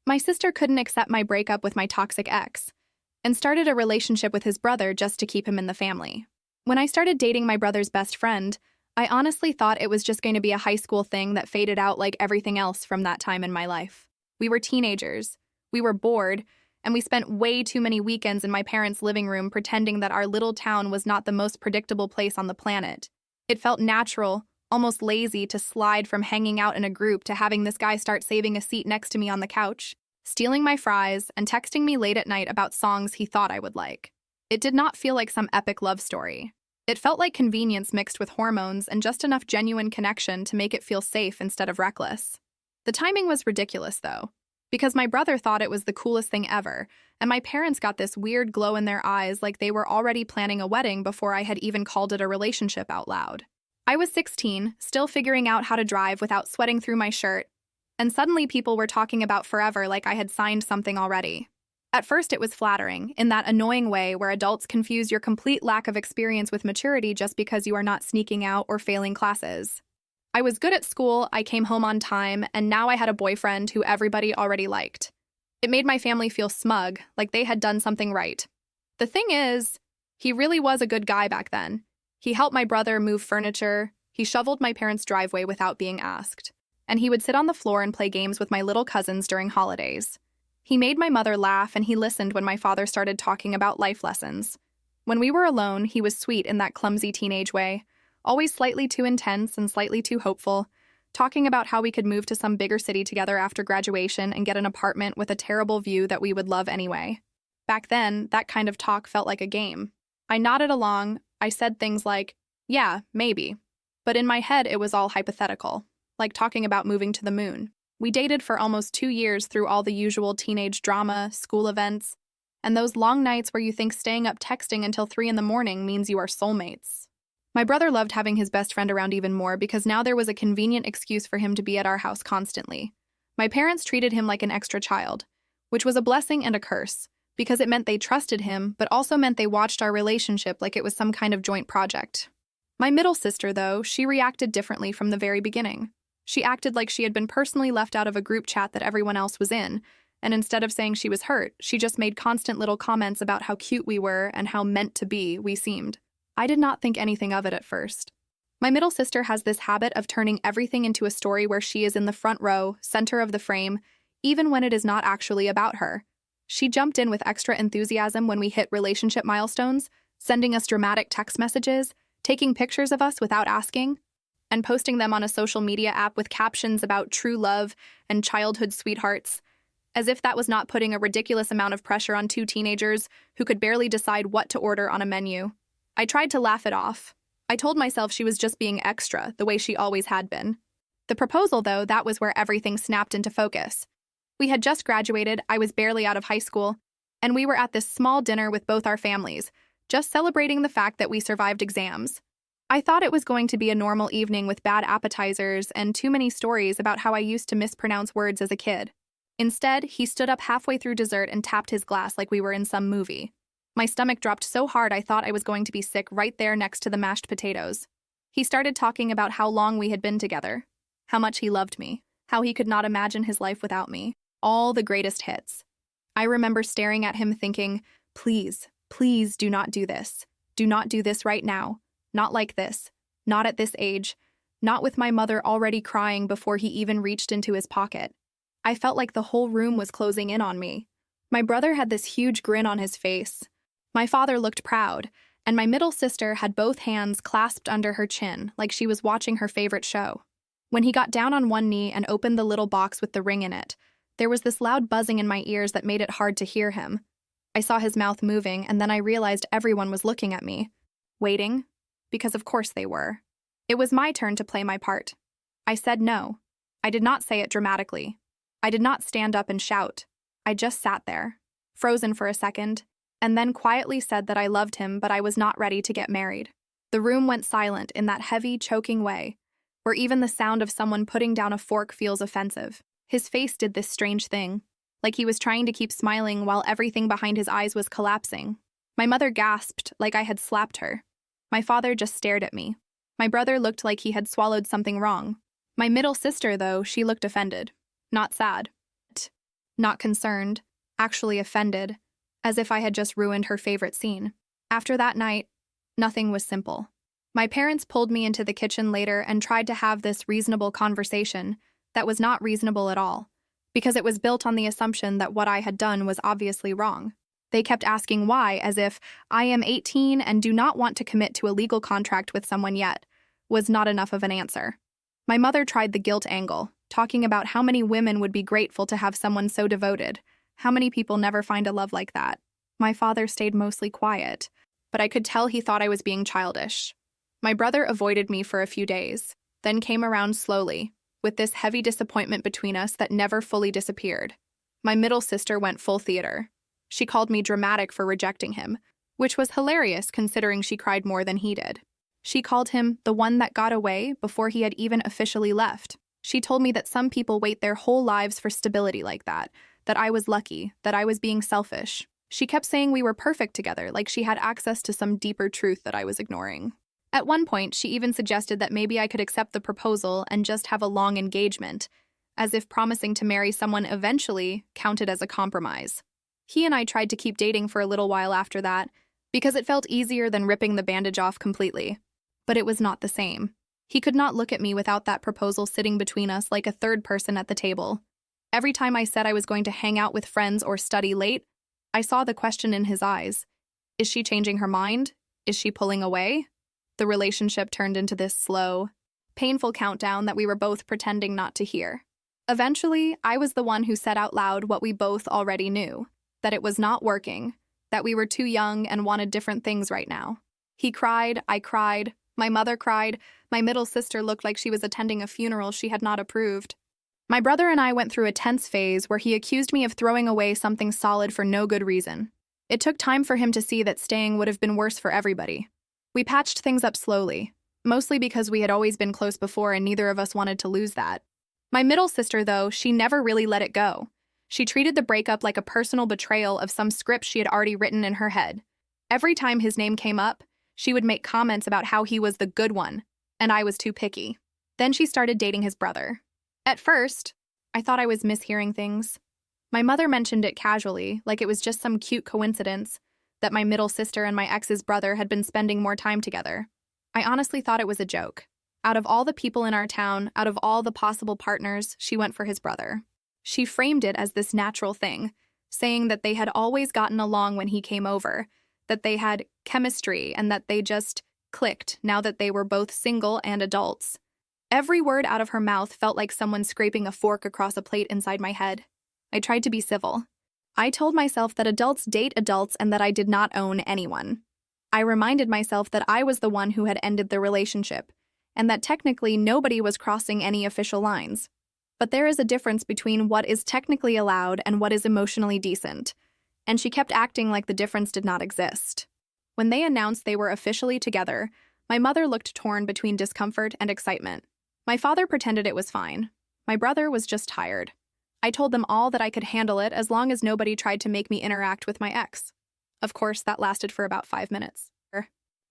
My sister couldn't accept my breakup with my toxic ex and started a relationship with his brother just to keep him in the family. When I started dating my brother's best friend, I honestly thought it was just going to be a high school thing that faded out like everything else from that time in my life. We were teenagers, we were bored, and we spent way too many weekends in my parents' living room pretending that our little town was not the most predictable place on the planet. It felt natural, almost lazy, to slide from hanging out in a group to having this guy start saving a seat next to me on the couch, stealing my fries, and texting me late at night about songs he thought I would like. It did not feel like some epic love story. It felt like convenience mixed with hormones and just enough genuine connection to make it feel safe instead of reckless. The timing was ridiculous, though, because my brother thought it was the coolest thing ever, and my parents got this weird glow in their eyes like they were already planning a wedding before I had even called it a relationship out loud. I was 16, still figuring out how to drive without sweating through my shirt, and suddenly people were talking about forever like I had signed something already. At first it was flattering, in that annoying way where adults confuse your complete lack of experience with maturity just because you are not sneaking out or failing classes. I was good at school, I came home on time, and now I had a boyfriend who everybody already liked. It made my family feel smug, like they had done something right. The thing is, he really was a good guy back then. He helped my brother move furniture, he shoveled my parents' driveway without being asked, and he would sit on the floor and play games with my little cousins during holidays. He made my mother laugh, and he listened when my father started talking about life lessons. When we were alone, he was sweet in that clumsy teenage way, always slightly too intense and slightly too hopeful, talking about how we could move to some bigger city together after graduation and get an apartment with a terrible view that we would love anyway. Back then, that kind of talk felt like a game. I nodded along, I said things like, yeah, maybe. But in my head, it was all hypothetical, like talking about moving to the moon. We dated for almost 2 years through all the usual teenage drama, school events, and those long nights where you think staying up texting until 3 in the morning means you are soulmates. My brother loved having his best friend around even more because now there was a convenient excuse for him to be at our house constantly. My parents treated him like an extra child, which was a blessing and a curse, because it meant they trusted him, but also meant they watched our relationship like it was some kind of joint project. My middle sister, though, she reacted differently from the very beginning. She acted like she had been personally left out of a group chat that everyone else was in, and instead of saying she was hurt, she just made constant little comments about how cute we were and how meant to be we seemed. I did not think anything of it at first. My middle sister has this habit of turning everything into a story where she is in the front row, center of the frame, even when it is not actually about her. She jumped in with extra enthusiasm when we hit relationship milestones, sending us dramatic text messages, taking pictures of us without asking, and posting them on a social media app with captions about true love and childhood sweethearts, as if that was not putting a ridiculous amount of pressure on 2 teenagers who could barely decide what to order on a menu. I tried to laugh it off. I told myself she was just being extra, the way she always had been. The proposal, though, that was where everything snapped into focus. We had just graduated, I was barely out of high school, and we were at this small dinner with both our families, just celebrating the fact that we survived exams. I thought it was going to be a normal evening with bad appetizers and too many stories about how I used to mispronounce words as a kid. Instead, he stood up halfway through dessert and tapped his glass like we were in some movie. My stomach dropped so hard I thought I was going to be sick right there next to the mashed potatoes. He started talking about how long we had been together, how much he loved me, how he could not imagine his life without me, all the greatest hits. I remember staring at him thinking, please, please do not do this. Do not do this right now. Not like this. Not at this age. Not with my mother already crying before he even reached into his pocket. I felt like the whole room was closing in on me. My brother had this huge grin on his face. My father looked proud, and my middle sister had both hands clasped under her chin like she was watching her favorite show. When he got down on one knee and opened the little box with the ring in it, there was this loud buzzing in my ears that made it hard to hear him. I saw his mouth moving, and then I realized everyone was looking at me, waiting, because of course they were. It was my turn to play my part. I said no. I did not say it dramatically. I did not stand up and shout. I just sat there, frozen for a second, and then quietly said that I loved him, but I was not ready to get married. The room went silent in that heavy, choking way, where even the sound of someone putting down a fork feels offensive. His face did this strange thing, like he was trying to keep smiling while everything behind his eyes was collapsing. My mother gasped like I had slapped her. My father just stared at me. My brother looked like he had swallowed something wrong. My middle sister, though, she looked offended, not sad. not concerned, actually offended, as if I had just ruined her favorite scene. After that night, nothing was simple. My parents pulled me into the kitchen later and tried to have this reasonable conversation that was not reasonable at all, because it was built on the assumption that what I had done was obviously wrong. They kept asking why, as if I am 18 and do not want to commit to a legal contract with someone yet, was not enough of an answer. My mother tried the guilt angle, talking about how many women would be grateful to have someone so devoted. How many people never find a love like that? My father stayed mostly quiet, but I could tell he thought I was being childish. My brother avoided me for a few days, then came around slowly, with this heavy disappointment between us that never fully disappeared. My middle sister went full theater. She called me dramatic for rejecting him, which was hilarious considering she cried more than he did. She called him the one that got away before he had even officially left. She told me that some people wait their whole lives for stability like that I was lucky, that I was being selfish. She kept saying we were perfect together, like she had access to some deeper truth that I was ignoring. At one point, she even suggested that maybe I could accept the proposal and just have a long engagement, as if promising to marry someone eventually counted as a compromise. He and I tried to keep dating for a little while after that, because it felt easier than ripping the bandage off completely. But it was not the same. He could not look at me without that proposal sitting between us like a third person at the table. Every time I said I was going to hang out with friends or study late, I saw the question in his eyes. Is she changing her mind? Is she pulling away? The relationship turned into this slow, painful countdown that we were both pretending not to hear. Eventually, I was the one who said out loud what we both already knew, that it was not working, that we were too young and wanted different things right now. He cried, I cried, my mother cried, my middle sister looked like she was attending a funeral she had not approved. My brother and I went through a tense phase where he accused me of throwing away something solid for no good reason. It took time for him to see that staying would have been worse for everybody. We patched things up slowly, mostly because we had always been close before and neither of us wanted to lose that. My middle sister, though, she never really let it go. She treated the breakup like a personal betrayal of some script she had already written in her head. Every time his name came up, she would make comments about how he was the good one, and I was too picky. Then she started dating his brother. At first, I thought I was mishearing things. My mother mentioned it casually, like it was just some cute coincidence that my middle sister and my ex's brother had been spending more time together. I honestly thought it was a joke. Out of all the people in our town, out of all the possible partners, she went for his brother. She framed it as this natural thing, saying that they had always gotten along when he came over, that they had chemistry and that they just clicked now that they were both single and adults. Every word out of her mouth felt like someone scraping a fork across a plate inside my head. I tried to be civil. I told myself that adults date adults and that I did not own anyone. I reminded myself that I was the one who had ended the relationship, and that technically nobody was crossing any official lines. But there is a difference between what is technically allowed and what is emotionally decent, and she kept acting like the difference did not exist. When they announced they were officially together, my mother looked torn between discomfort and excitement. My father pretended it was fine. My brother was just tired. I told them all that I could handle it as long as nobody tried to make me interact with my ex. Of course, that lasted for about 5 minutes.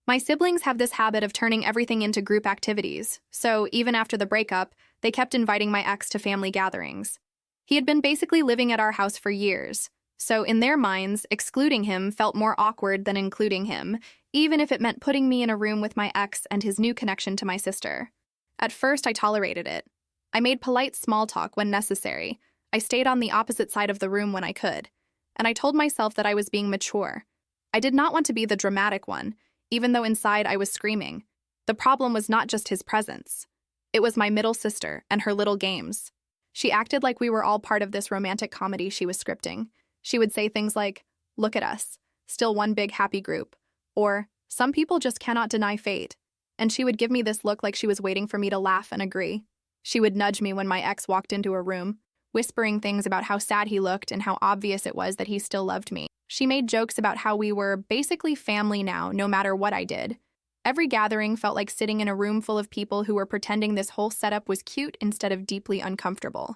My siblings have this habit of turning everything into group activities, so even after the breakup, they kept inviting my ex to family gatherings. He had been basically living at our house for years, so in their minds, excluding him felt more awkward than including him, even if it meant putting me in a room with my ex and his new connection to my sister. At first, I tolerated it. I made polite small talk when necessary. I stayed on the opposite side of the room when I could, and I told myself that I was being mature. I did not want to be the dramatic one, even though inside I was screaming. The problem was not just his presence. It was my middle sister and her little games. She acted like we were all part of this romantic comedy she was scripting. She would say things like, "Look at us, still one big happy group," or, "Some people just cannot deny fate." And she would give me this look like she was waiting for me to laugh and agree. She would nudge me when my ex walked into a room, whispering things about how sad he looked and how obvious it was that he still loved me. She made jokes about how we were basically family now, no matter what I did. Every gathering felt like sitting in a room full of people who were pretending this whole setup was cute instead of deeply uncomfortable.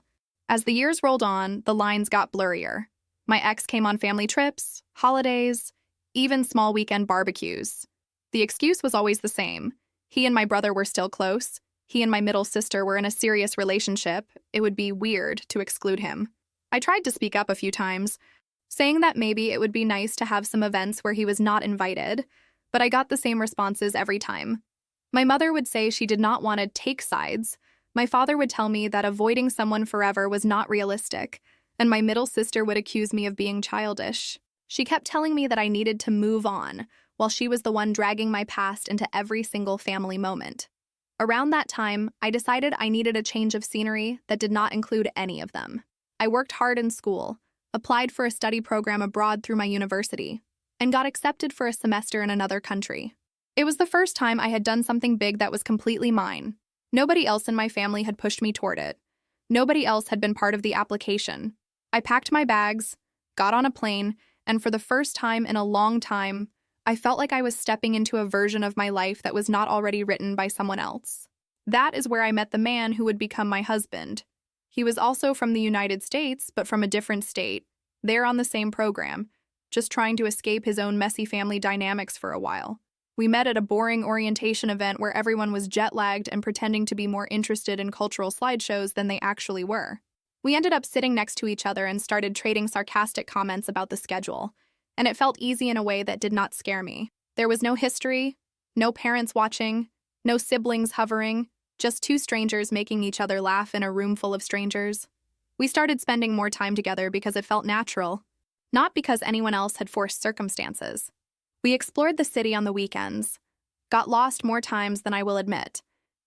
As the years rolled on, the lines got blurrier. My ex came on family trips, holidays, even small weekend barbecues. The excuse was always the same. He and my brother were still close. He and my middle sister were in a serious relationship. It would be weird to exclude him. I tried to speak up a few times, saying that maybe it would be nice to have some events where he was not invited, but I got the same responses every time. My mother would say she did not want to take sides. My father would tell me that avoiding someone forever was not realistic, and my middle sister would accuse me of being childish. She kept telling me that I needed to move on, while she was the one dragging my past into every single family moment. Around that time, I decided I needed a change of scenery that did not include any of them. I worked hard in school, applied for a study program abroad through my university, and got accepted for a semester in another country. It was the first time I had done something big that was completely mine. Nobody else in my family had pushed me toward it. Nobody else had been part of the application. I packed my bags, got on a plane, and for the first time in a long time, I felt like I was stepping into a version of my life that was not already written by someone else. That is where I met the man who would become my husband. He was also from the United States, but from a different state, there on the same program, just trying to escape his own messy family dynamics for a while. We met at a boring orientation event where everyone was jet-lagged and pretending to be more interested in cultural slideshows than they actually were. We ended up sitting next to each other and started trading sarcastic comments about the schedule, and it felt easy in a way that did not scare me. There was no history, no parents watching, no siblings hovering, just two strangers making each other laugh in a room full of strangers. We started spending more time together because it felt natural, not because anyone else had forced circumstances. We explored the city on the weekends, got lost more times than I will admit,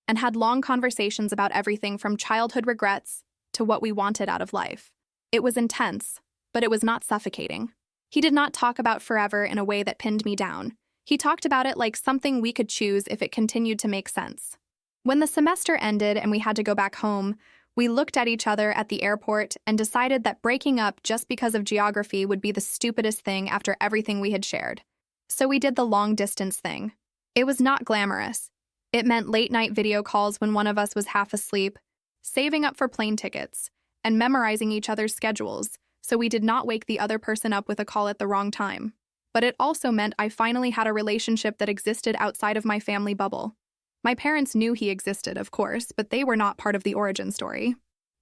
and had long conversations about everything from childhood regrets to what we wanted out of life. It was intense, but it was not suffocating. He did not talk about forever in a way that pinned me down. He talked about it like something we could choose if it continued to make sense. When the semester ended and we had to go back home, we looked at each other at the airport and decided that breaking up just because of geography would be the stupidest thing after everything we had shared. So we did the long-distance thing. It was not glamorous. It meant late-night video calls when one of us was half asleep, saving up for plane tickets, and memorizing each other's schedules so we did not wake the other person up with a call at the wrong time. But it also meant I finally had a relationship that existed outside of my family bubble. My parents knew he existed, of course, but they were not part of the origin story.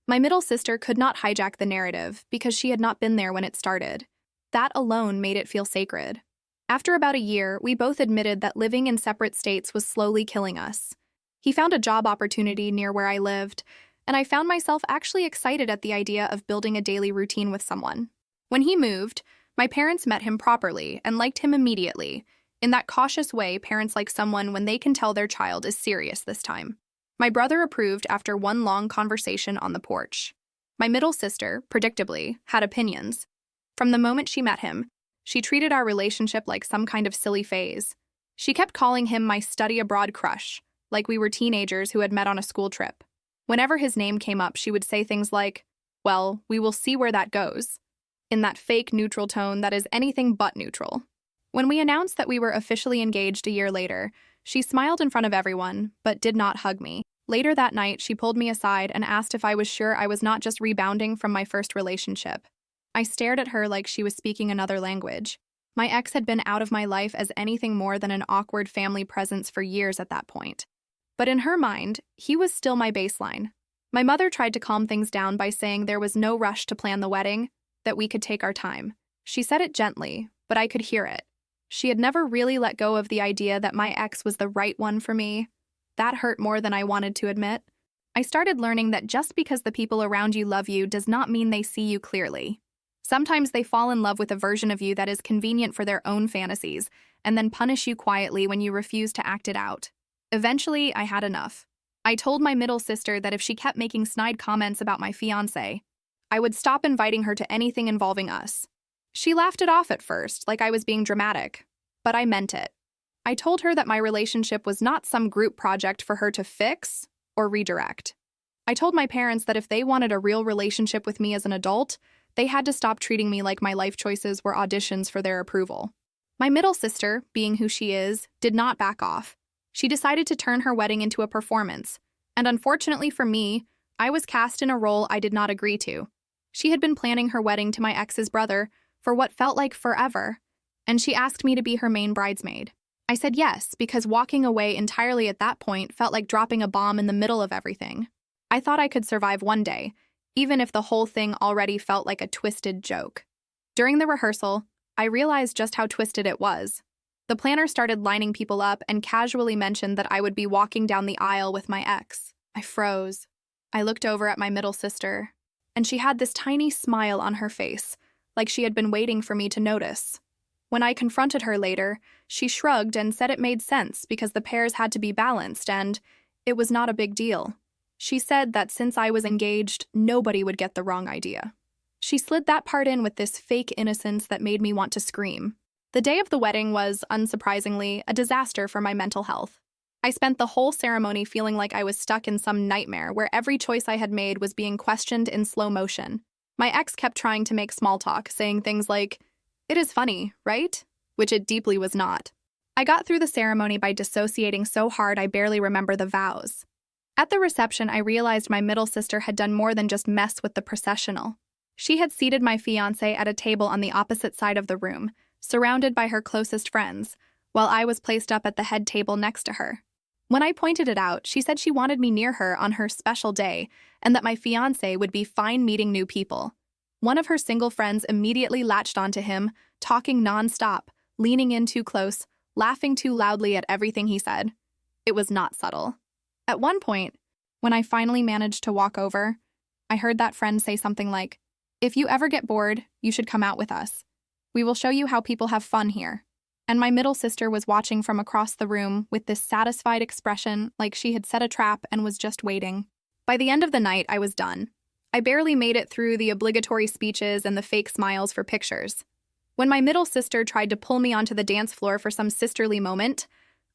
My middle sister could not hijack the narrative because she had not been there when it started. That alone made it feel sacred. After about a year, we both admitted that living in separate states was slowly killing us. He found a job opportunity near where I lived, and I found myself actually excited at the idea of building a daily routine with someone. When he moved, my parents met him properly and liked him immediately, in that cautious way parents like someone when they can tell their child is serious this time. My brother approved after one long conversation on the porch. My middle sister, predictably, had opinions. From the moment she met him, she treated our relationship like some kind of silly phase. She kept calling him my study abroad crush, like we were teenagers who had met on a school trip. Whenever his name came up, she would say things like, "Well, we will see where that goes," in that fake neutral tone that is anything but neutral. When we announced that we were officially engaged a year later, she smiled in front of everyone, but did not hug me. Later that night, she pulled me aside and asked if I was sure I was not just rebounding from my first relationship. I stared at her like she was speaking another language. My ex had been out of my life as anything more than an awkward family presence for years at that point. But in her mind, he was still my baseline. My mother tried to calm things down by saying there was no rush to plan the wedding, that we could take our time. She said it gently, but I could hear it. She had never really let go of the idea that my ex was the right one for me. That hurt more than I wanted to admit. I started learning that just because the people around you love you does not mean they see you clearly. Sometimes they fall in love with a version of you that is convenient for their own fantasies, and then punish you quietly when you refuse to act it out. Eventually, I had enough. I told my middle sister that if she kept making snide comments about my fiancé, I would stop inviting her to anything involving us. She laughed it off at first, like I was being dramatic, but I meant it. I told her that my relationship was not some group project for her to fix or redirect. I told my parents that if they wanted a real relationship with me as an adult, they had to stop treating me like my life choices were auditions for their approval. My middle sister, being who she is, did not back off. She decided to turn her wedding into a performance, and unfortunately for me, I was cast in a role I did not agree to. She had been planning her wedding to my ex's brother for what felt like forever, and she asked me to be her main bridesmaid. I said yes, because walking away entirely at that point felt like dropping a bomb in the middle of everything. I thought I could survive one day, even if the whole thing already felt like a twisted joke. During the rehearsal, I realized just how twisted it was. The planner started lining people up and casually mentioned that I would be walking down the aisle with my ex. I froze. I looked over at my middle sister, and she had this tiny smile on her face, like she had been waiting for me to notice. When I confronted her later, she shrugged and said it made sense because the pairs had to be balanced and it was not a big deal. She said that since I was engaged, nobody would get the wrong idea. She slid that part in with this fake innocence that made me want to scream. The day of the wedding was, unsurprisingly, a disaster for my mental health. I spent the whole ceremony feeling like I was stuck in some nightmare where every choice I had made was being questioned in slow motion. My ex kept trying to make small talk, saying things like, "It is funny, right?" Which it deeply was not. I got through the ceremony by dissociating so hard I barely remember the vows. At the reception, I realized my middle sister had done more than just mess with the processional. She had seated my fiancé at a table on the opposite side of the room, surrounded by her closest friends, while I was placed up at the head table next to her. When I pointed it out, she said she wanted me near her on her special day and that my fiancé would be fine meeting new people. One of her single friends immediately latched onto him, talking nonstop, leaning in too close, laughing too loudly at everything he said. It was not subtle. At one point, when I finally managed to walk over, I heard that friend say something like, "If you ever get bored, you should come out with us. We will show you how people have fun here." And my middle sister was watching from across the room with this satisfied expression like she had set a trap and was just waiting. By the end of the night, I was done. I barely made it through the obligatory speeches and the fake smiles for pictures. When my middle sister tried to pull me onto the dance floor for some sisterly moment,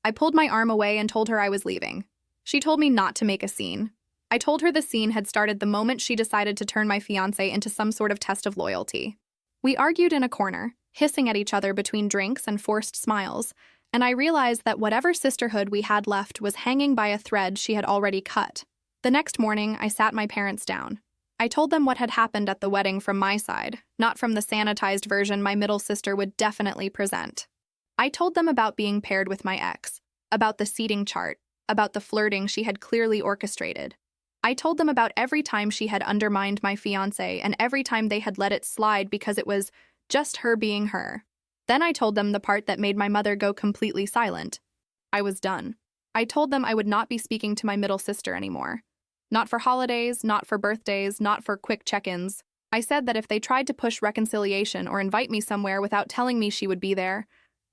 I pulled my arm away and told her I was leaving. She told me not to make a scene. I told her the scene had started the moment she decided to turn my fiancé into some sort of test of loyalty. We argued in a corner, hissing at each other between drinks and forced smiles, and I realized that whatever sisterhood we had left was hanging by a thread she had already cut. The next morning, I sat my parents down. I told them what had happened at the wedding from my side, not from the sanitized version my middle sister would definitely present. I told them about being paired with my ex, about the seating chart, about the flirting she had clearly orchestrated. I told them about every time she had undermined my fiancé and every time they had let it slide because it was just her being her. Then I told them the part that made my mother go completely silent. I was done. I told them I would not be speaking to my middle sister anymore. Not for holidays, not for birthdays, not for quick check-ins. I said that if they tried to push reconciliation or invite me somewhere without telling me she would be there,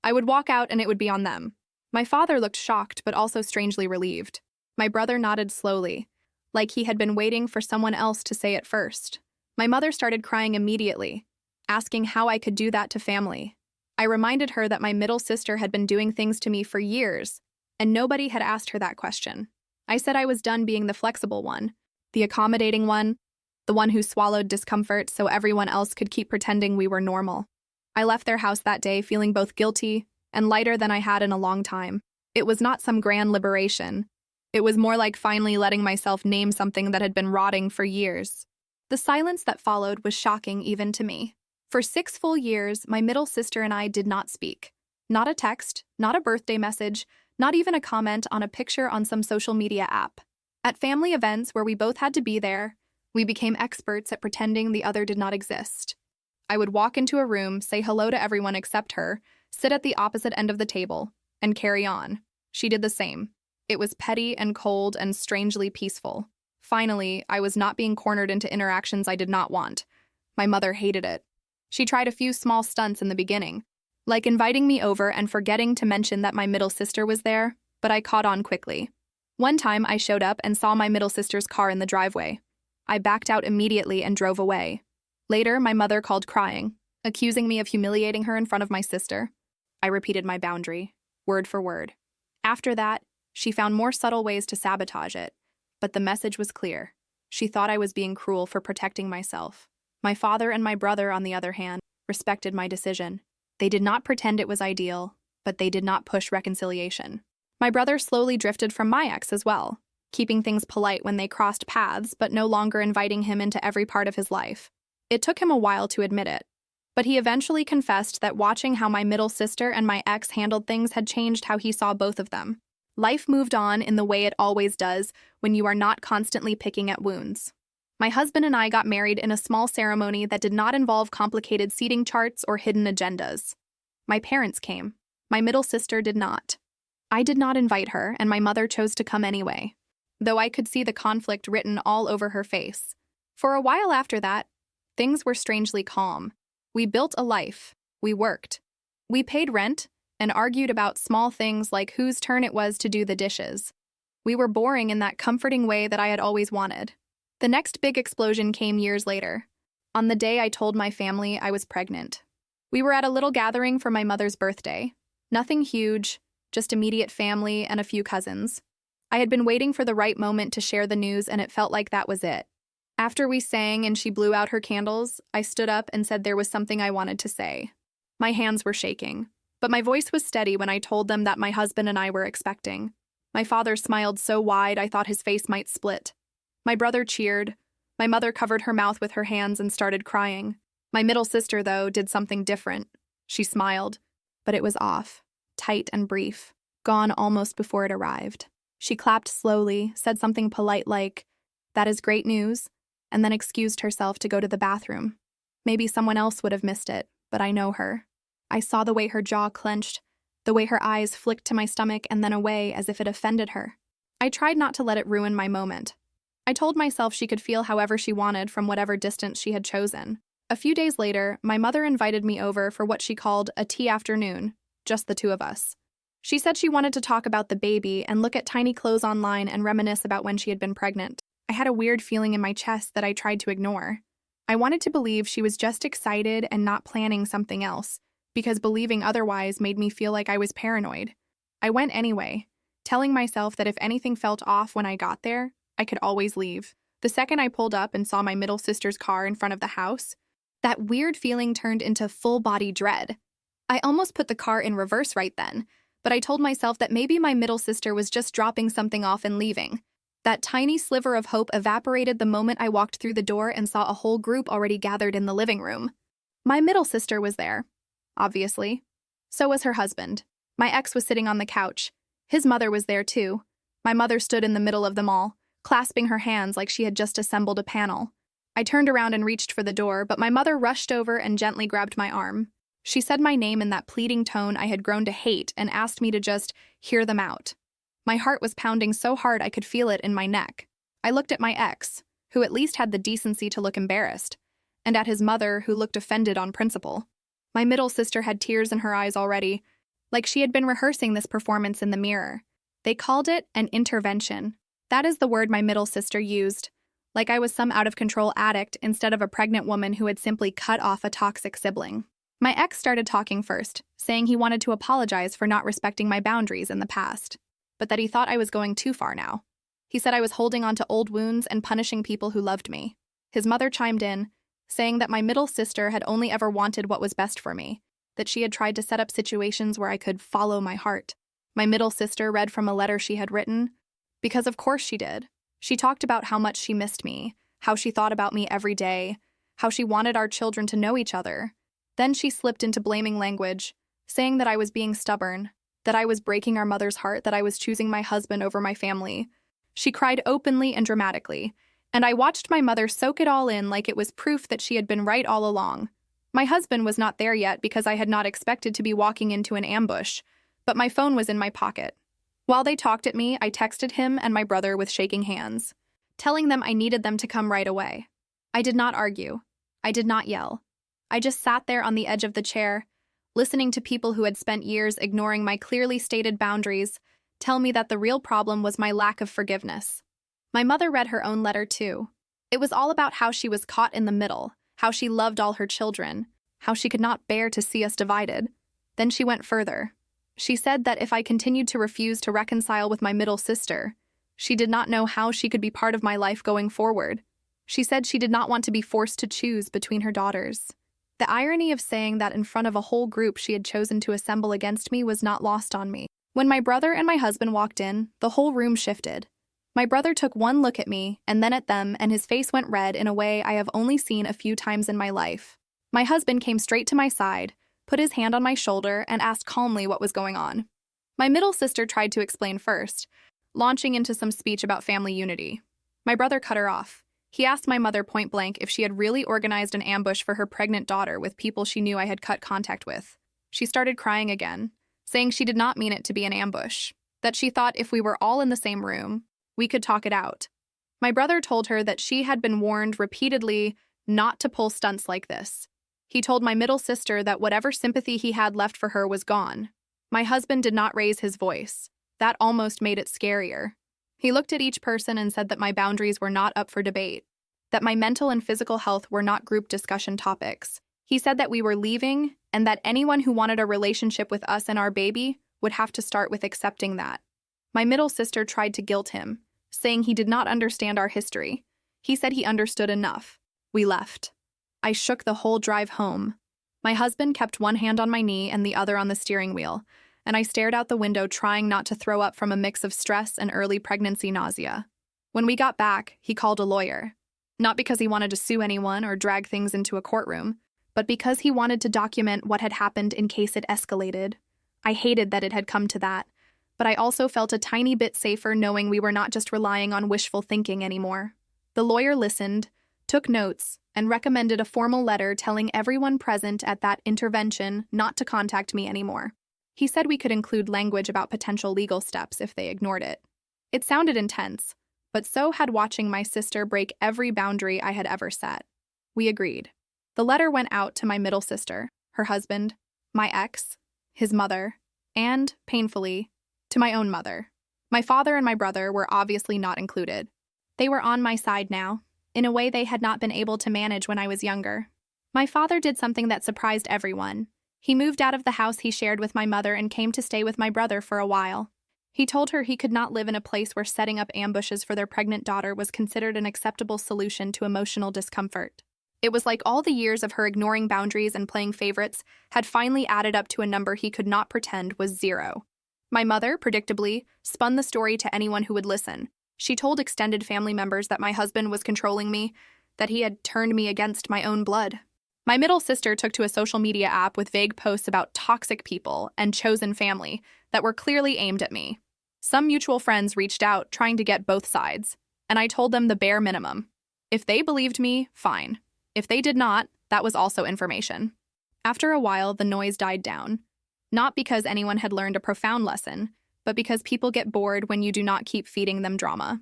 I would walk out and it would be on them. My father looked shocked but also strangely relieved. My brother nodded slowly, like he had been waiting for someone else to say it first. My mother started crying immediately, asking how I could do that to family. I reminded her that my middle sister had been doing things to me for years, and nobody had asked her that question. I said I was done being the flexible one, the accommodating one, the one who swallowed discomfort so everyone else could keep pretending we were normal. I left their house that day feeling both guilty and lighter than I had in a long time. It was not some grand liberation. It was more like finally letting myself name something that had been rotting for years. The silence that followed was shocking even to me. For 6 full years, my middle sister and I did not speak. Not a text, not a birthday message, not even a comment on a picture on some social media app. At family events where we both had to be there, we became experts at pretending the other did not exist. I would walk into a room, say hello to everyone except her, sit at the opposite end of the table, and carry on. She did the same. It was petty and cold and strangely peaceful. Finally, I was not being cornered into interactions I did not want. My mother hated it. She tried a few small stunts in the beginning, like inviting me over and forgetting to mention that my middle sister was there, but I caught on quickly. One time I showed up and saw my middle sister's car in the driveway. I backed out immediately and drove away. Later, my mother called crying, accusing me of humiliating her in front of my sister. I repeated my boundary, word for word. After that, she found more subtle ways to sabotage it, but the message was clear. She thought I was being cruel for protecting myself. My father and my brother, on the other hand, respected my decision. They did not pretend it was ideal, but they did not push reconciliation. My brother slowly drifted from my ex as well, keeping things polite when they crossed paths, but no longer inviting him into every part of his life. It took him a while to admit it, but he eventually confessed that watching how my middle sister and my ex handled things had changed how he saw both of them. Life moved on in the way it always does when you are not constantly picking at wounds. My husband and I got married in a small ceremony that did not involve complicated seating charts or hidden agendas. My parents came. My middle sister did not. I did not invite her, and my mother chose to come anyway, though I could see the conflict written all over her face. For a while after that, things were strangely calm. We built a life. We worked. We paid rent and argued about small things like whose turn it was to do the dishes. We were boring in that comforting way that I had always wanted. The next big explosion came years later, on the day I told my family I was pregnant. We were at a little gathering for my mother's birthday. Nothing huge, just immediate family and a few cousins. I had been waiting for the right moment to share the news, and it felt like that was it. After we sang and she blew out her candles, I stood up and said there was something I wanted to say. My hands were shaking, but my voice was steady when I told them that my husband and I were expecting. My father smiled so wide I thought his face might split. My brother cheered. My mother covered her mouth with her hands and started crying. My middle sister, though, did something different. She smiled, but it was off, tight and brief, gone almost before it arrived. She clapped slowly, said something polite like, "That is great news," and then excused herself to go to the bathroom. Maybe someone else would have missed it, but I know her. I saw the way her jaw clenched, the way her eyes flicked to my stomach and then away as if it offended her. I tried not to let it ruin my moment. I told myself she could feel however she wanted from whatever distance she had chosen. A few days later, my mother invited me over for what she called a tea afternoon, just the two of us. She said she wanted to talk about the baby and look at tiny clothes online and reminisce about when she had been pregnant. I had a weird feeling in my chest that I tried to ignore. I wanted to believe she was just excited and not planning something else, because believing otherwise made me feel like I was paranoid. I went anyway, telling myself that if anything felt off when I got there, I could always leave. The second I pulled up and saw my middle sister's car in front of the house, that weird feeling turned into full-body dread. I almost put the car in reverse right then, but I told myself that maybe my middle sister was just dropping something off and leaving. That tiny sliver of hope evaporated the moment I walked through the door and saw a whole group already gathered in the living room. My middle sister was there, obviously. So was her husband. My ex was sitting on the couch. His mother was there too. My mother stood in the middle of them all, clasping her hands like she had just assembled a panel. I turned around and reached for the door, but my mother rushed over and gently grabbed my arm. She said my name in that pleading tone I had grown to hate and asked me to just hear them out. My heart was pounding so hard I could feel it in my neck. I looked at my ex, who at least had the decency to look embarrassed, and at his mother, who looked offended on principle. My middle sister had tears in her eyes already, like she had been rehearsing this performance in the mirror. They called it an intervention. That is the word my middle sister used, like I was some out-of-control addict instead of a pregnant woman who had simply cut off a toxic sibling. My ex started talking first, saying he wanted to apologize for not respecting my boundaries in the past, but that he thought I was going too far now. He said I was holding on to old wounds and punishing people who loved me. His mother chimed in, saying that my middle sister had only ever wanted what was best for me, that she had tried to set up situations where I could follow my heart. My middle sister read from a letter she had written, because of course she did. She talked about how much she missed me, how she thought about me every day, how she wanted our children to know each other. Then she slipped into blaming language, saying that I was being stubborn, that I was breaking our mother's heart, that I was choosing my husband over my family. She cried openly and dramatically, and I watched my mother soak it all in like it was proof that she had been right all along. My husband was not there yet because I had not expected to be walking into an ambush, but my phone was in my pocket. While they talked at me, I texted him and my brother with shaking hands, telling them I needed them to come right away. I did not argue. I did not yell. I just sat there on the edge of the chair, listening to people who had spent years ignoring my clearly stated boundaries tell me that the real problem was my lack of forgiveness. My mother read her own letter too. It was all about how she was caught in the middle, how she loved all her children, how she could not bear to see us divided. Then she went further. She said that if I continued to refuse to reconcile with my middle sister, she did not know how she could be part of my life going forward. She said she did not want to be forced to choose between her daughters. The irony of saying that in front of a whole group she had chosen to assemble against me was not lost on me. When my brother and my husband walked in, the whole room shifted. My brother took one look at me and then at them, and his face went red in a way I have only seen a few times in my life. My husband came straight to my side, put his hand on my shoulder, and asked calmly what was going on. My middle sister tried to explain first, launching into some speech about family unity. My brother cut her off. He asked my mother point blank if she had really organized an ambush for her pregnant daughter with people she knew I had cut contact with. She started crying again, saying she did not mean it to be an ambush, that she thought if we were all in the same room, we could talk it out. My brother told her that she had been warned repeatedly not to pull stunts like this. He told my middle sister that whatever sympathy he had left for her was gone. My husband did not raise his voice. That almost made it scarier. He looked at each person and said that my boundaries were not up for debate, that my mental and physical health were not group discussion topics. He said that we were leaving and that anyone who wanted a relationship with us and our baby would have to start with accepting that. My middle sister tried to guilt him, saying he did not understand our history. He said he understood enough. We left. I shook the whole drive home. My husband kept one hand on my knee and the other on the steering wheel, and I stared out the window trying not to throw up from a mix of stress and early pregnancy nausea. When we got back, he called a lawyer. Not because he wanted to sue anyone or drag things into a courtroom, but because he wanted to document what had happened in case it escalated. I hated that it had come to that, but I also felt a tiny bit safer knowing we were not just relying on wishful thinking anymore. The lawyer listened, took notes, and recommended a formal letter telling everyone present at that intervention not to contact me anymore. He said we could include language about potential legal steps if they ignored it. It sounded intense, but so had watching my sister break every boundary I had ever set. We agreed. The letter went out to my middle sister, her husband, my ex, his mother, and, painfully, to my own mother. My father and my brother were obviously not included. They were on my side now, in a way they had not been able to manage when I was younger. My father did something that surprised everyone. He moved out of the house he shared with my mother and came to stay with my brother for a while. He told her he could not live in a place where setting up ambushes for their pregnant daughter was considered an acceptable solution to emotional discomfort. It was like all the years of her ignoring boundaries and playing favorites had finally added up to a number he could not pretend was 0. My mother, predictably, spun the story to anyone who would listen. She told extended family members that my husband was controlling me, that he had turned me against my own blood. My middle sister took to a social media app with vague posts about toxic people and chosen family that were clearly aimed at me. Some mutual friends reached out trying to get both sides, and I told them the bare minimum. If they believed me, fine. If they did not, that was also information. After a while, the noise died down. Not because anyone had learned a profound lesson, but because people get bored when you do not keep feeding them drama.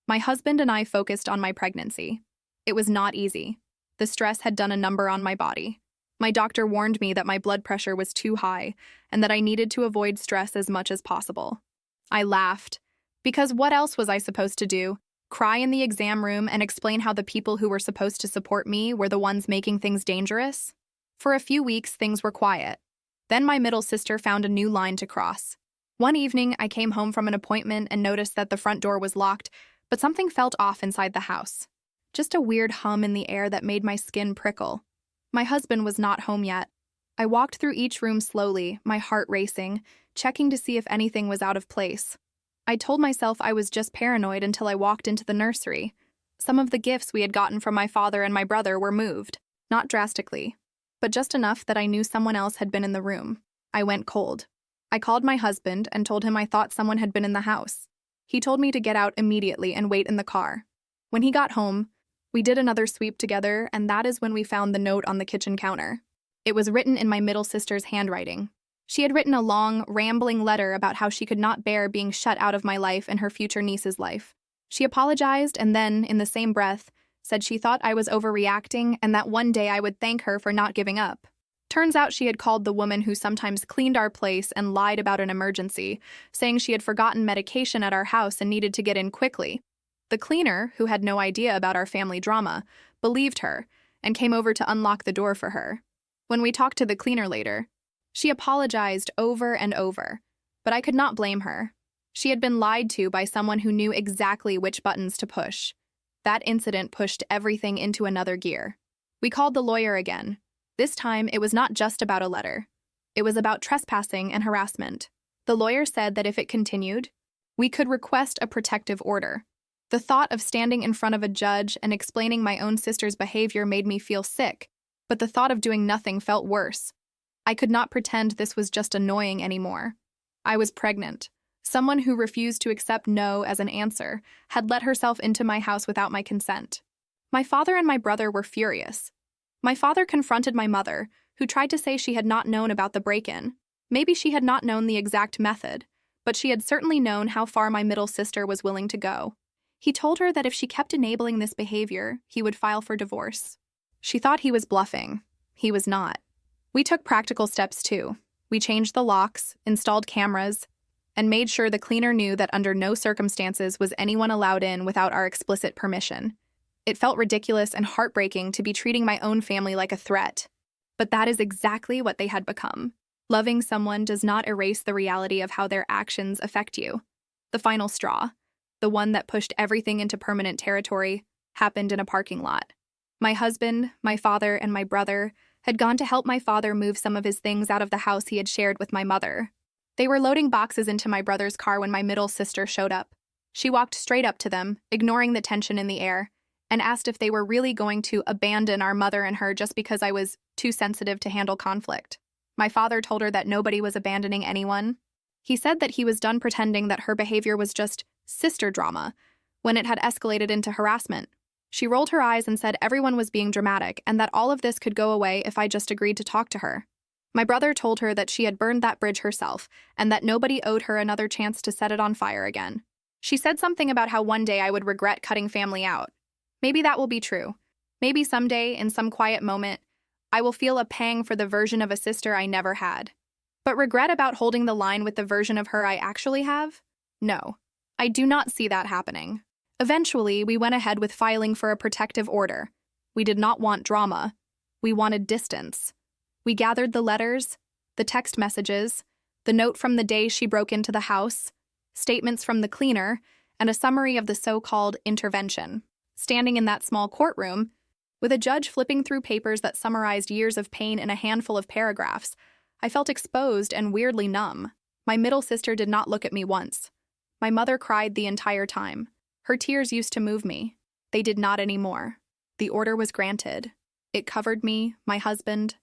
My husband and I focused on my pregnancy. It was not easy. The stress had done a number on my body. My doctor warned me that my blood pressure was too high and that I needed to avoid stress as much as possible. I laughed, because what else was I supposed to do? Cry in the exam room and explain how the people who were supposed to support me were the ones making things dangerous? For a few weeks, things were quiet. Then my middle sister found a new line to cross. One evening, I came home from an appointment and noticed that the front door was locked, but something felt off inside the house. Just a weird hum in the air that made my skin prickle. My husband was not home yet. I walked through each room slowly, my heart racing, checking to see if anything was out of place. I told myself I was just paranoid until I walked into the nursery. Some of the gifts we had gotten from my father and my brother were moved, not drastically, but just enough that I knew someone else had been in the room. I went cold. I called my husband and told him I thought someone had been in the house. He told me to get out immediately and wait in the car. When he got home, we did another sweep together, and that is when we found the note on the kitchen counter. It was written in my middle sister's handwriting. She had written a long, rambling letter about how she could not bear being shut out of my life and her future niece's life. She apologized and then, in the same breath, said she thought I was overreacting and that one day I would thank her for not giving up. Turns out she had called the woman who sometimes cleaned our place and lied about an emergency, saying she had forgotten medication at our house and needed to get in quickly. The cleaner, who had no idea about our family drama, believed her and came over to unlock the door for her. When we talked to the cleaner later, she apologized over and over, but I could not blame her. She had been lied to by someone who knew exactly which buttons to push. That incident pushed everything into another gear. We called the lawyer again. This time, it was not just about a letter. It was about trespassing and harassment. The lawyer said that if it continued, we could request a protective order. The thought of standing in front of a judge and explaining my own sister's behavior made me feel sick, but the thought of doing nothing felt worse. I could not pretend this was just annoying anymore. I was pregnant. Someone who refused to accept no as an answer had let herself into my house without my consent. My father and my brother were furious. My father confronted my mother, who tried to say she had not known about the break-in. Maybe she had not known the exact method, but she had certainly known how far my middle sister was willing to go. He told her that if she kept enabling this behavior, he would file for divorce. She thought he was bluffing. He was not. We took practical steps too. We changed the locks, installed cameras, and made sure the cleaner knew that under no circumstances was anyone allowed in without our explicit permission. It felt ridiculous and heartbreaking to be treating my own family like a threat. But that is exactly what they had become. Loving someone does not erase the reality of how their actions affect you. The final straw, the one that pushed everything into permanent territory, happened in a parking lot. My husband, my father, and my brother had gone to help my father move some of his things out of the house he had shared with my mother. They were loading boxes into my brother's car when my middle sister showed up. She walked straight up to them, ignoring the tension in the air, and asked if they were really going to abandon our mother and her just because I was too sensitive to handle conflict. My father told her that nobody was abandoning anyone. He said that he was done pretending that her behavior was just sister drama, when it had escalated into harassment. She rolled her eyes and said everyone was being dramatic and that all of this could go away if I just agreed to talk to her. My brother told her that she had burned that bridge herself and that nobody owed her another chance to set it on fire again. She said something about how one day I would regret cutting family out. Maybe that will be true. Maybe someday, in some quiet moment, I will feel a pang for the version of a sister I never had. But regret about holding the line with the version of her I actually have? No. I do not see that happening. Eventually, we went ahead with filing for a protective order. We did not want drama. We wanted distance. We gathered the letters, the text messages, the note from the day she broke into the house, statements from the cleaner, and a summary of the so-called intervention. Standing in that small courtroom, with a judge flipping through papers that summarized years of pain in a handful of paragraphs, I felt exposed and weirdly numb. My middle sister did not look at me once. My mother cried the entire time. Her tears used to move me. They did not anymore. The order was granted. It covered me, my husband,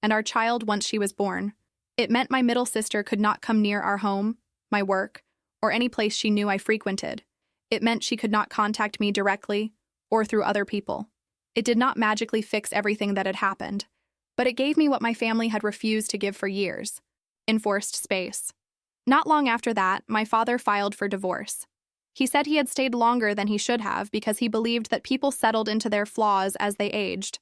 and our child once she was born. It meant my middle sister could not come near our home, my work, or any place she knew I frequented. It meant she could not contact me directly or through other people. It did not magically fix everything that had happened, but it gave me what my family had refused to give for years: enforced space. Not long after that, my father filed for divorce. He said he had stayed longer than he should have because he believed that people settled into their flaws as they aged,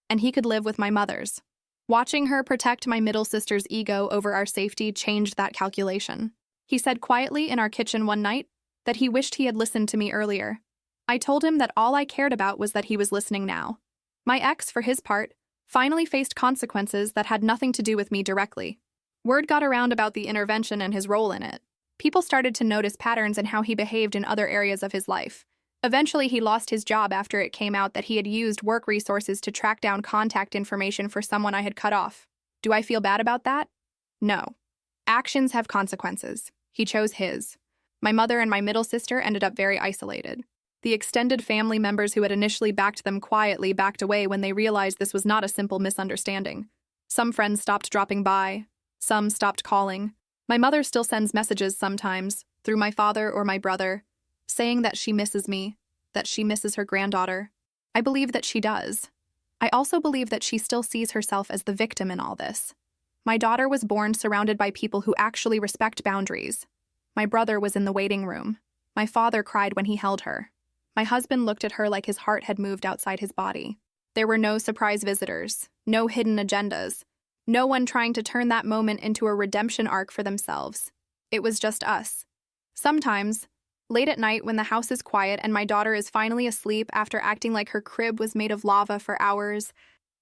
and he could live with my mother's. Watching her protect my middle sister's ego over our safety changed that calculation. He said quietly in our kitchen one night that he wished he had listened to me earlier. I told him that all I cared about was that he was listening now. My ex, for his part, finally faced consequences that had nothing to do with me directly. Word got around about the intervention and his role in it. People started to notice patterns in how he behaved in other areas of his life. Eventually, he lost his job after it came out that he had used work resources to track down contact information for someone I had cut off. Do I feel bad about that? No. Actions have consequences. He chose his. My mother and my middle sister ended up very isolated. The extended family members who had initially backed them quietly backed away when they realized this was not a simple misunderstanding. Some friends stopped dropping by. Some stopped calling. My mother still sends messages sometimes, through my father or my brother, saying that she misses me, that she misses her granddaughter. I believe that she does. I also believe that she still sees herself as the victim in all this. My daughter was born surrounded by people who actually respect boundaries. My brother was in the waiting room. My father cried when he held her. My husband looked at her like his heart had moved outside his body. There were no surprise visitors, no hidden agendas, no one trying to turn that moment into a redemption arc for themselves. It was just us. Sometimes, late at night when the house is quiet and my daughter is finally asleep after acting like her crib was made of lava for hours,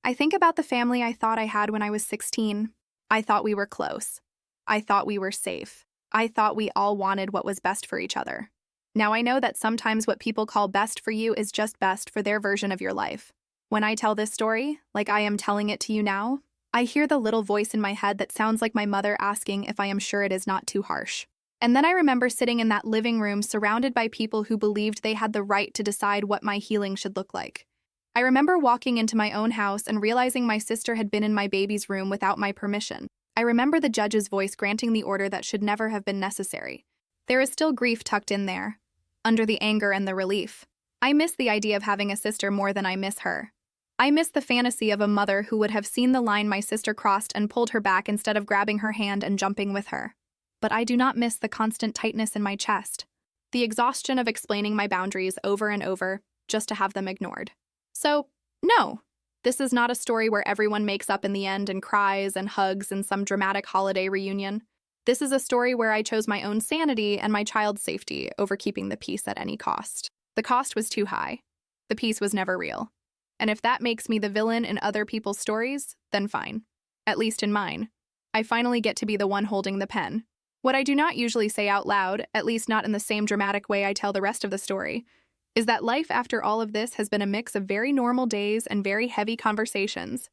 I think about the family I thought I had when I was 16. I thought we were close. I thought we were safe. I thought we all wanted what was best for each other. Now I know that sometimes what people call best for you is just best for their version of your life. When I tell this story, like I am telling it to you now, I hear the little voice in my head that sounds like my mother asking if I am sure it is not too harsh. And then I remember sitting in that living room surrounded by people who believed they had the right to decide what my healing should look like. I remember walking into my own house and realizing my sister had been in my baby's room without my permission. I remember the judge's voice granting the order that should never have been necessary. There is still grief tucked in there, under the anger and the relief. I miss the idea of having a sister more than I miss her. I miss the fantasy of a mother who would have seen the line my sister crossed and pulled her back instead of grabbing her hand and jumping with her. But I do not miss the constant tightness in my chest, the exhaustion of explaining my boundaries over and over just to have them ignored. So, no, this is not a story where everyone makes up in the end and cries and hugs in some dramatic holiday reunion. This is a story where I chose my own sanity and my child's safety over keeping the peace at any cost. The cost was too high. The peace was never real. And if that makes me the villain in other people's stories, then fine. At least in mine. I finally get to be the one holding the pen. What I do not usually say out loud, at least not in the same dramatic way I tell the rest of the story, is that life after all of this has been a mix of very normal days and very heavy conversations.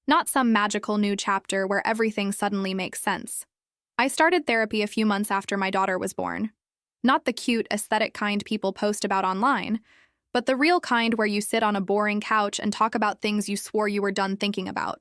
Not some magical new chapter where everything suddenly makes sense. I started therapy a few months after my daughter was born. Not the cute, aesthetic kind people post about online, but the real kind where you sit on a boring couch and talk about things you swore you were done thinking about.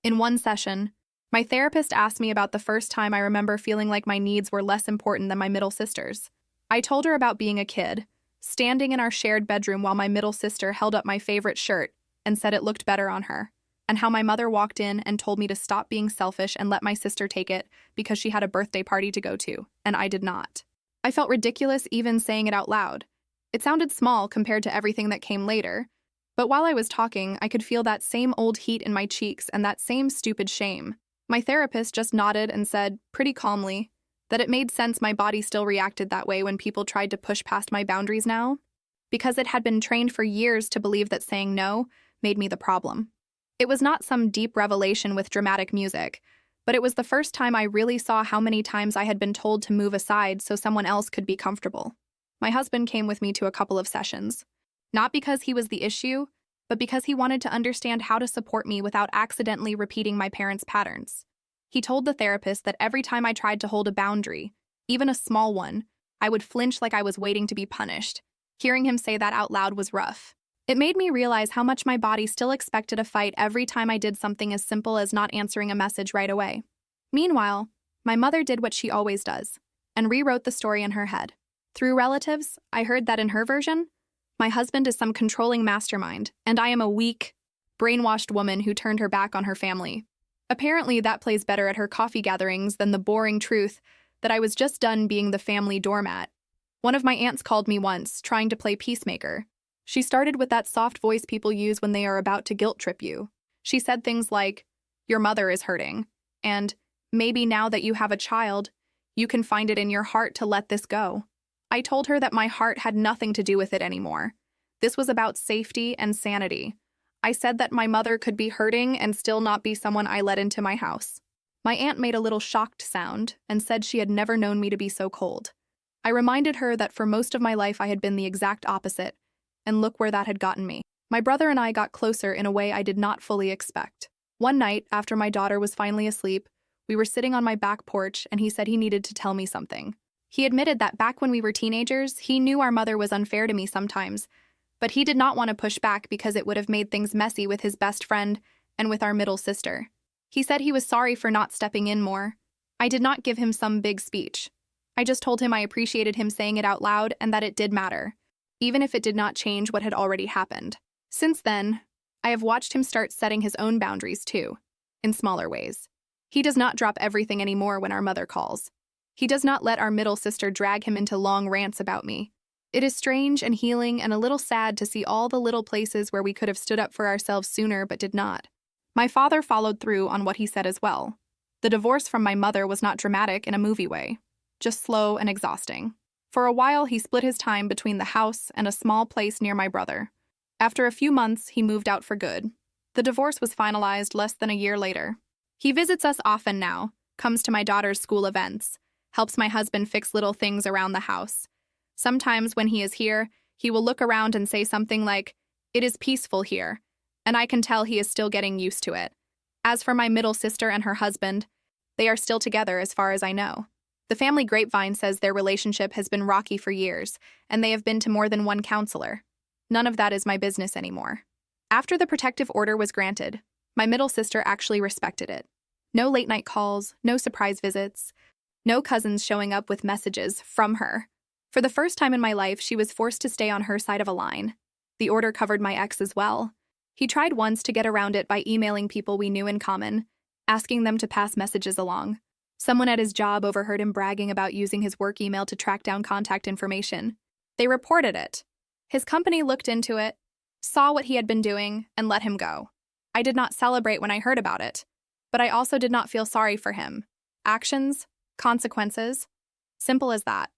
In one session, my therapist asked me about the first time I remember feeling like my needs were less important than my middle sister's. I told her about being a kid, standing in our shared bedroom while my middle sister held up my favorite shirt and said it looked better on her, and how my mother walked in and told me to stop being selfish and let my sister take it because she had a birthday party to go to, and I did not. I felt ridiculous even saying it out loud. It sounded small compared to everything that came later, but while I was talking, I could feel that same old heat in my cheeks and that same stupid shame. My therapist just nodded and said, pretty calmly, that it made sense my body still reacted that way when people tried to push past my boundaries now, because it had been trained for years to believe that saying no made me the problem. It was not some deep revelation with dramatic music, but it was the first time I really saw how many times I had been told to move aside so someone else could be comfortable. My husband came with me to a couple of sessions, not because he was the issue, but because he wanted to understand how to support me without accidentally repeating my parents' patterns. He told the therapist that every time I tried to hold a boundary, even a small one, I would flinch like I was waiting to be punished. Hearing him say that out loud was rough. It made me realize how much my body still expected a fight every time I did something as simple as not answering a message right away. Meanwhile, my mother did what she always does, and rewrote the story in her head. Through relatives, I heard that in her version, my husband is some controlling mastermind, and I am a weak, brainwashed woman who turned her back on her family. Apparently, that plays better at her coffee gatherings than the boring truth that I was just done being the family doormat. One of my aunts called me once, trying to play peacemaker. She started with that soft voice people use when they are about to guilt trip you. She said things like, "Your mother is hurting," and "Maybe now that you have a child, you can find it in your heart to let this go." I told her that my heart had nothing to do with it anymore. This was about safety and sanity. I said that my mother could be hurting and still not be someone I let into my house. My aunt made a little shocked sound and said she had never known me to be so cold. I reminded her that for most of my life I had been the exact opposite, and look where that had gotten me. My brother and I got closer in a way I did not fully expect. One night, after my daughter was finally asleep, we were sitting on my back porch and he said he needed to tell me something. He admitted that back when we were teenagers, he knew our mother was unfair to me sometimes, but he did not want to push back because it would have made things messy with his best friend and with our middle sister. He said he was sorry for not stepping in more. I did not give him some big speech. I just told him I appreciated him saying it out loud and that it did matter, even if it did not change what had already happened. Since then, I have watched him start setting his own boundaries too, in smaller ways. He does not drop everything anymore when our mother calls. He does not let our middle sister drag him into long rants about me. It is strange and healing and a little sad to see all the little places where we could have stood up for ourselves sooner but did not. My father followed through on what he said as well. The divorce from my mother was not dramatic in a movie way, just slow and exhausting. For a while, he split his time between the house and a small place near my brother. After a few months, he moved out for good. The divorce was finalized less than a year later. He visits us often now, comes to my daughter's school events, helps my husband fix little things around the house. Sometimes when he is here, he will look around and say something like, "It is peaceful here," and I can tell he is still getting used to it. As for my middle sister and her husband, they are still together as far as I know. The family grapevine says their relationship has been rocky for years, and they have been to more than one counselor. None of that is my business anymore. After the protective order was granted, my middle sister actually respected it. No late-night calls, no surprise visits, no cousins showing up with messages from her. For the first time in my life, she was forced to stay on her side of a line. The order covered my ex as well. He tried once to get around it by emailing people we knew in common, asking them to pass messages along. Someone at his job overheard him bragging about using his work email to track down contact information. They reported it. His company looked into it, saw what he had been doing, and let him go. I did not celebrate when I heard about it, but I also did not feel sorry for him. Actions, consequences. Simple as that.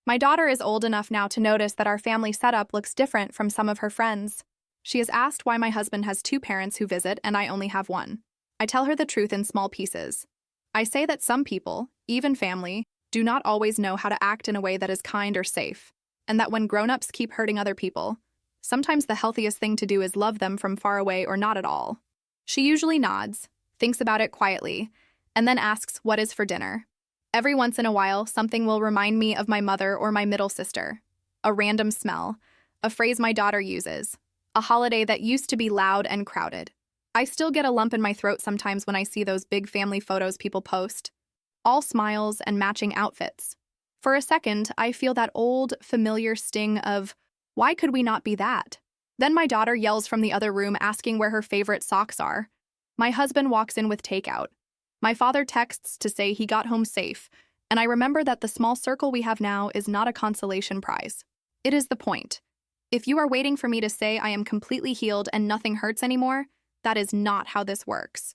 My daughter is old enough now to notice that our family setup looks different from some of her friends. She is asked why my husband has 2 parents who visit and I only have 1. I tell her the truth in small pieces. I say that some people, even family, do not always know how to act in a way that is kind or safe, and that when grown-ups keep hurting other people, sometimes the healthiest thing to do is love them from far away or not at all. She usually nods, thinks about it quietly, and then asks what is for dinner. Every once in a while, something will remind me of my mother or my middle sister. A random smell, a phrase my daughter uses, a holiday that used to be loud and crowded. I still get a lump in my throat sometimes when I see those big family photos people post. All smiles and matching outfits. For a second, I feel that old, familiar sting of, why could we not be that? Then my daughter yells from the other room asking where her favorite socks are. My husband walks in with takeout. My father texts to say he got home safe, and I remember that the small circle we have now is not a consolation prize. It is the point. If you are waiting for me to say I am completely healed and nothing hurts anymore, that is not how this works.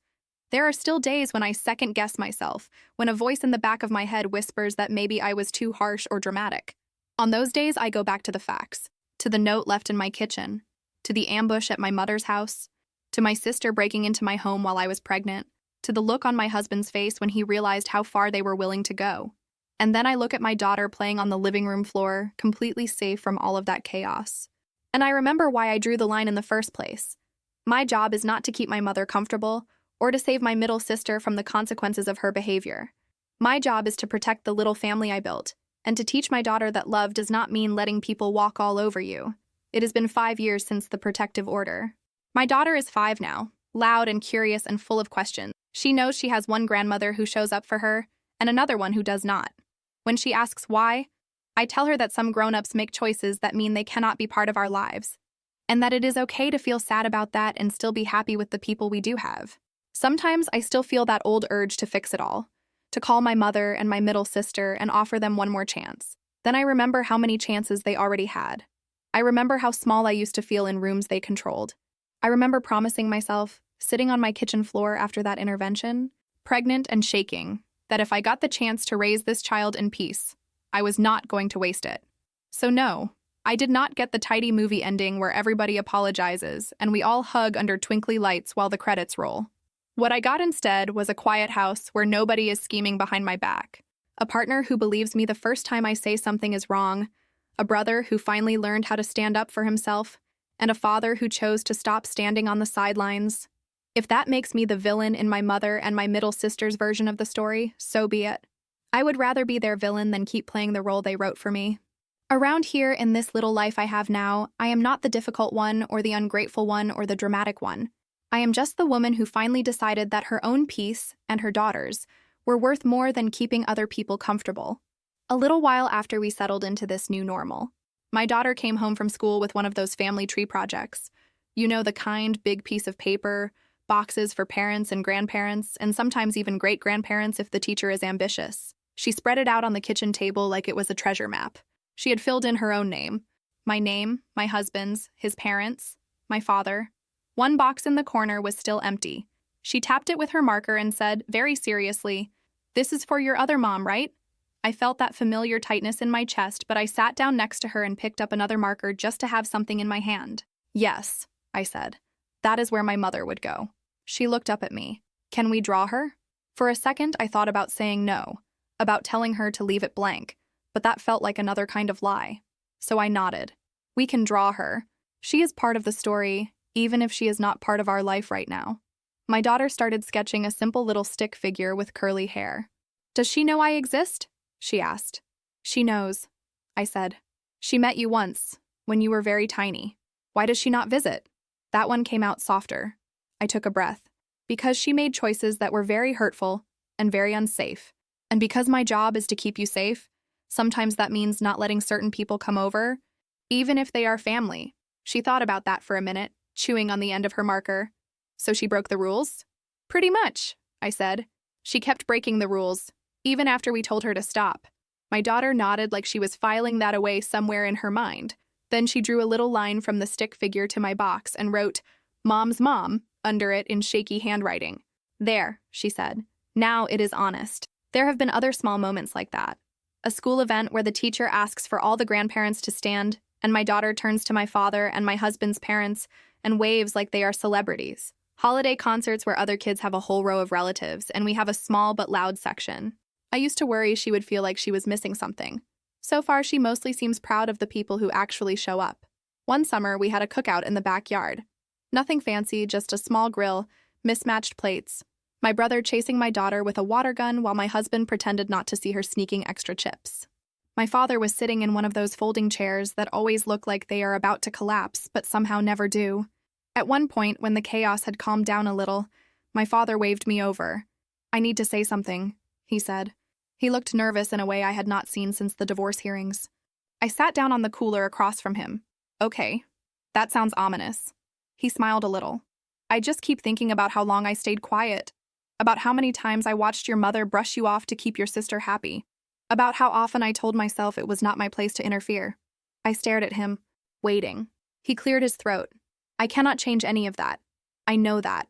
There are still days when I second-guess myself, when a voice in the back of my head whispers that maybe I was too harsh or dramatic. On those days, I go back to the facts, to the note left in my kitchen, to the ambush at my mother's house, to my sister breaking into my home while I was pregnant, to the look on my husband's face when he realized how far they were willing to go. And then I look at my daughter playing on the living room floor, completely safe from all of that chaos. And I remember why I drew the line in the first place. My job is not to keep my mother comfortable or to save my middle sister from the consequences of her behavior. My job is to protect the little family I built and to teach my daughter that love does not mean letting people walk all over you. It has been 5 years since the protective order. My daughter is 5 now, loud and curious and full of questions. She knows she has one grandmother who shows up for her and another one who does not. When she asks why, I tell her that some grown-ups make choices that mean they cannot be part of our lives, and that it is okay to feel sad about that and still be happy with the people we do have. Sometimes I still feel that old urge to fix it all, to call my mother and my middle sister and offer them one more chance. Then I remember how many chances they already had. I remember how small I used to feel in rooms they controlled. I remember promising myself, sitting on my kitchen floor after that intervention, pregnant and shaking, that if I got the chance to raise this child in peace, I was not going to waste it. So no, I did not get the tidy movie ending where everybody apologizes and we all hug under twinkly lights while the credits roll. What I got instead was a quiet house where nobody is scheming behind my back, a partner who believes me the first time I say something is wrong, a brother who finally learned how to stand up for himself, and a father who chose to stop standing on the sidelines. If that makes me the villain in my mother and my middle sister's version of the story, so be it. I would rather be their villain than keep playing the role they wrote for me. Around here, in this little life I have now, I am not the difficult one or the ungrateful one or the dramatic one. I am just the woman who finally decided that her own peace and her daughter's were worth more than keeping other people comfortable. A little while after we settled into this new normal, my daughter came home from school with one of those family tree projects. You know, the kind, big piece of paper, boxes for parents and grandparents, and sometimes even great-grandparents if the teacher is ambitious. She spread it out on the kitchen table like it was a treasure map. She had filled in her own name, my husband's, his parents', my father. One box in the corner was still empty. She tapped it with her marker and said, very seriously, "This is for your other mom, right?" I felt that familiar tightness in my chest, but I sat down next to her and picked up another marker just to have something in my hand. "Yes," I said. "That is where my mother would go." She looked up at me. "Can we draw her?" For a second, I thought about saying no, about telling her to leave it blank, but that felt like another kind of lie. So I nodded. "We can draw her. She is part of the story, even if she is not part of our life right now." My daughter started sketching a simple little stick figure with curly hair. "Does she know I exist?" she asked. "She knows," I said. "She met you once, when you were very tiny. Why does she not visit?" That one came out softer. I took a breath. "Because she made choices that were very hurtful and very unsafe. And because my job is to keep you safe, sometimes that means not letting certain people come over, even if they are family. She thought about that for a minute, chewing on the end of her marker. So she broke the rules? Pretty much, I said. She kept breaking the rules, even after we told her to stop. My daughter nodded like she was filing that away somewhere in her mind. Then she drew a little line from the stick figure to my box and wrote, "Mom's mom," under it in shaky handwriting. "There," she said. "Now it is honest." There have been other small moments like that. A school event where the teacher asks for all the grandparents to stand, and my daughter turns to my father and my husband's parents and waves like they are celebrities. Holiday concerts where other kids have a whole row of relatives, and we have a small but loud section. I used to worry she would feel like she was missing something. So far, she mostly seems proud of the people who actually show up. One summer, we had a cookout in the backyard. Nothing fancy, just a small grill, mismatched plates. My brother chasing my daughter with a water gun while my husband pretended not to see her sneaking extra chips. My father was sitting in one of those folding chairs that always look like they are about to collapse, but somehow never do. At one point, when the chaos had calmed down a little, my father waved me over. "I need to say something," he said. He looked nervous in a way I had not seen since the divorce hearings. I sat down on the cooler across from him. "Okay, that sounds ominous." He smiled a little. "I just keep thinking about how long I stayed quiet, about how many times I watched your mother brush you off to keep your sister happy, about how often I told myself it was not my place to interfere." I stared at him, waiting. He cleared his throat. "I cannot change any of that. I know that.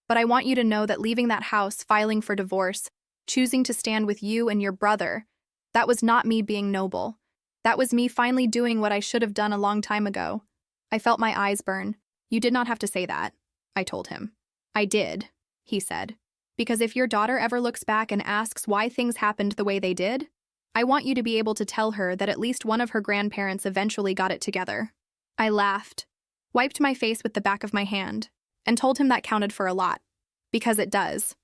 But I want you to know that leaving that house, filing for divorce, choosing to stand with you and your brother, that was not me being noble. That was me finally doing what I should have done a long time ago." I felt my eyes burn. "You did not have to say that," I told him. "I did," he said. "Because if your daughter ever looks back and asks why things happened the way they did, I want you to be able to tell her that at least one of her grandparents eventually got it together." I laughed, wiped my face with the back of my hand, and told him that counted for a lot. Because it does.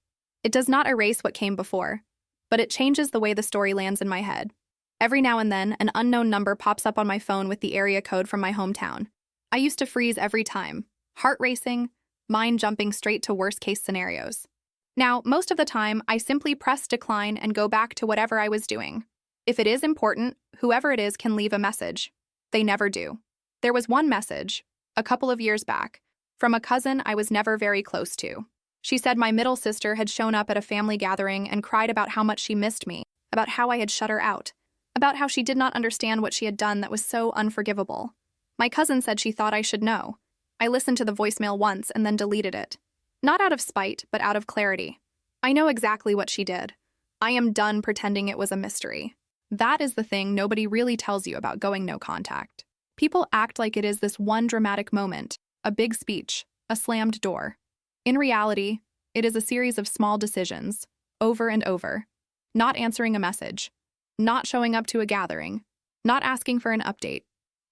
It does not erase what came before, but it changes the way the story lands in my head. Every now and then, an unknown number pops up on my phone with the area code from my hometown. I used to freeze every time, heart racing, mind jumping straight to worst-case scenarios. Now, most of the time, I simply press decline and go back to whatever I was doing. If it is important, whoever it is can leave a message. They never do. There was one message, a couple of years back, from a cousin I was never very close to. She said my middle sister had shown up at a family gathering and cried about how much she missed me, about how I had shut her out, about how she did not understand what she had done that was so unforgivable. My cousin said she thought I should know. I listened to the voicemail once and then deleted it. Not out of spite, but out of clarity. I know exactly what she did. I am done pretending it was a mystery. That is the thing nobody really tells you about going no contact. People act like it is this one dramatic moment, a big speech, a slammed door. In reality, it is a series of small decisions, over and over. Not answering a message, not showing up to a gathering, not asking for an update,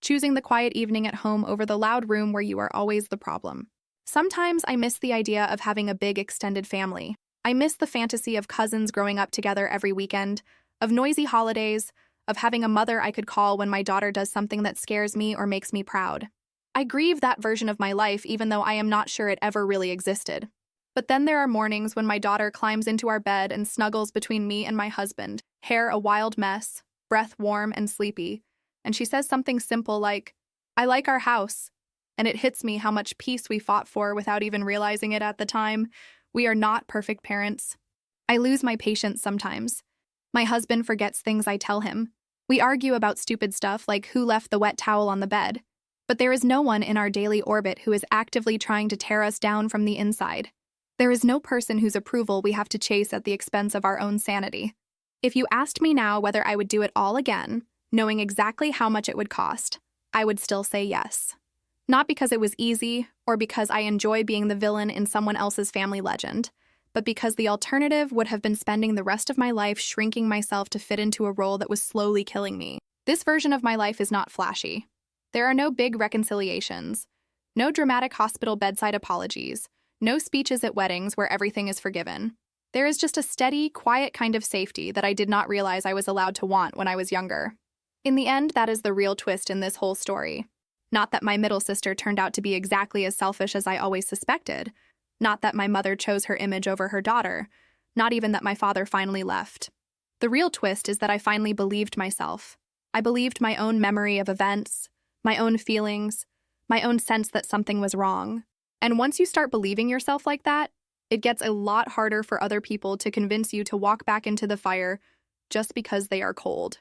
choosing the quiet evening at home over the loud room where you are always the problem. Sometimes I miss the idea of having a big extended family. I miss the fantasy of cousins growing up together every weekend, of noisy holidays, of having a mother I could call when my daughter does something that scares me or makes me proud. I grieve that version of my life even though I am not sure it ever really existed. But then there are mornings when my daughter climbs into our bed and snuggles between me and my husband, hair a wild mess, breath warm and sleepy, and she says something simple like, "I like our house," and it hits me how much peace we fought for without even realizing it at the time. We are not perfect parents. I lose my patience sometimes. My husband forgets things I tell him. We argue about stupid stuff like who left the wet towel on the bed. But there is no one in our daily orbit who is actively trying to tear us down from the inside. There is no person whose approval we have to chase at the expense of our own sanity. If you asked me now whether I would do it all again, knowing exactly how much it would cost, I would still say yes. Not because it was easy or because I enjoy being the villain in someone else's family legend, but because the alternative would have been spending the rest of my life shrinking myself to fit into a role that was slowly killing me. This version of my life is not flashy. There are no big reconciliations, no dramatic hospital bedside apologies, no speeches at weddings where everything is forgiven. There is just a steady, quiet kind of safety that I did not realize I was allowed to want when I was younger. In the end, that is the real twist in this whole story. Not that my middle sister turned out to be exactly as selfish as I always suspected. Not that my mother chose her image over her daughter. Not even that my father finally left. The real twist is that I finally believed myself. I believed my own memory of events, my own feelings, my own sense that something was wrong. And once you start believing yourself like that, it gets a lot harder for other people to convince you to walk back into the fire just because they are cold.